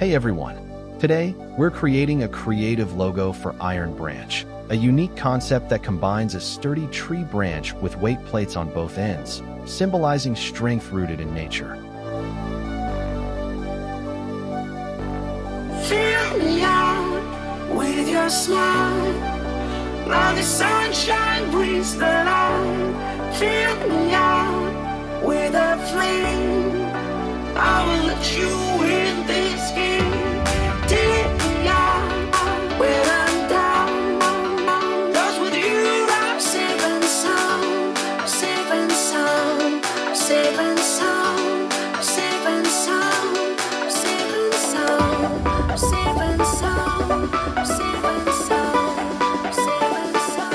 Hey everyone! Today, we're creating a creative logo for Iron Branch, a unique concept that combines a sturdy tree branch with weight plates on both ends, symbolizing strength rooted in nature. Fill me out with your smile. Now the sunshine brings the light. Fill me out with a flame. I will let you in this game. Take me out when I'm down. 'Cause with you I'm safe and sound. Safe and sound. Safe and sound. Safe and sound. Safe and sound. Safe and sound. Safe and sound.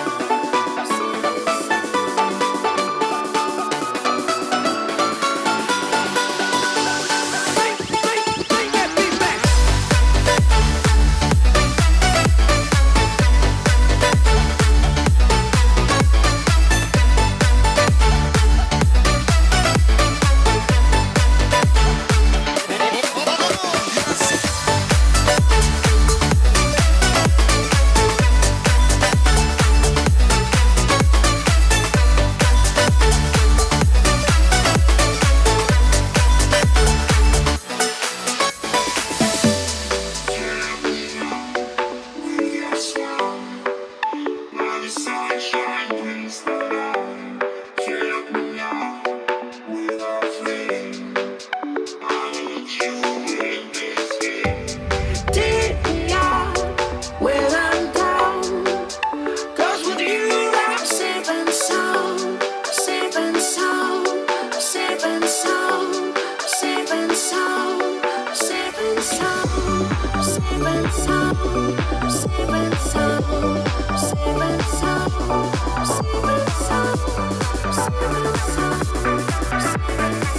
Safe and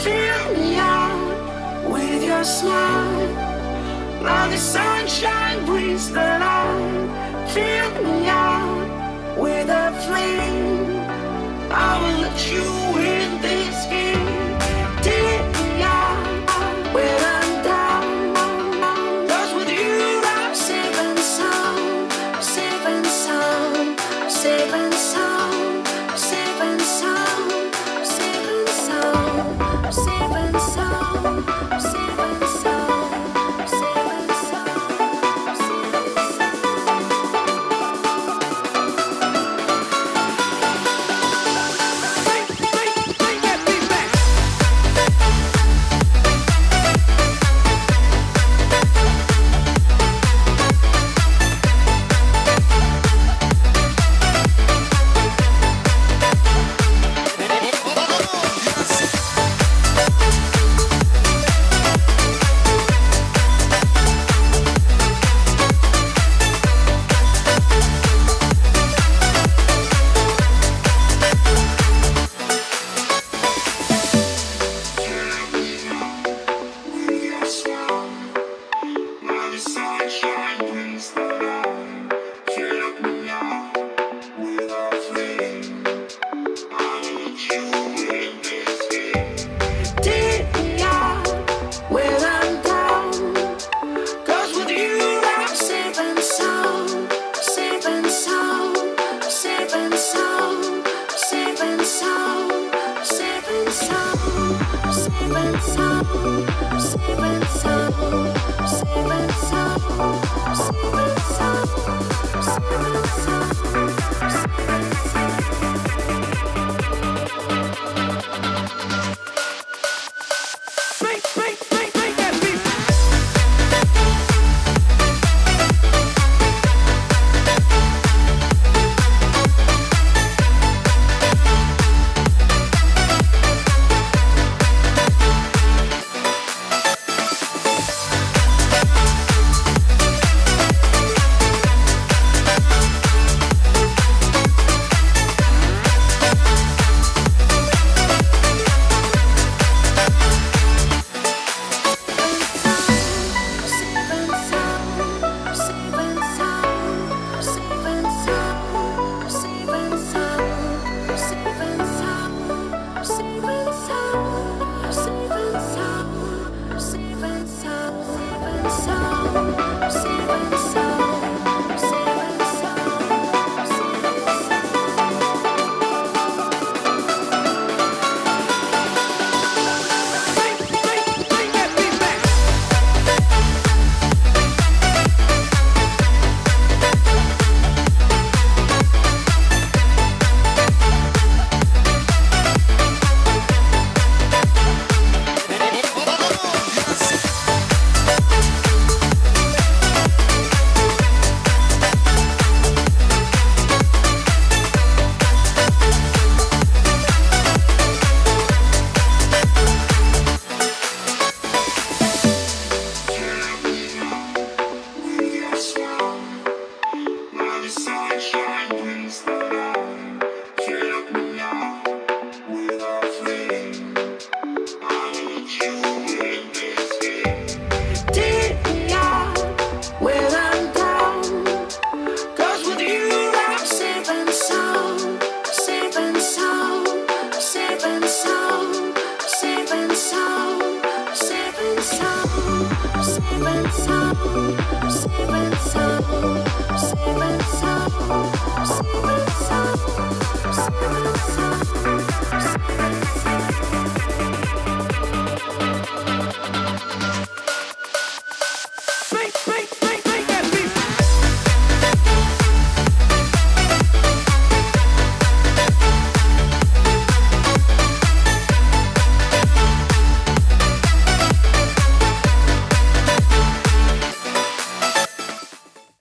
fill me out with your smile. Now the sunshine brings the light. Fill me out with a flame. I will let you in this game. Take me out when I'm down. 'Cause with you I'm safe and sound. Safe and sound. Safe and sound. Safe and sound. Safe and sound. Safe and sound. Safe and sound. Safe and sound. Saving sound.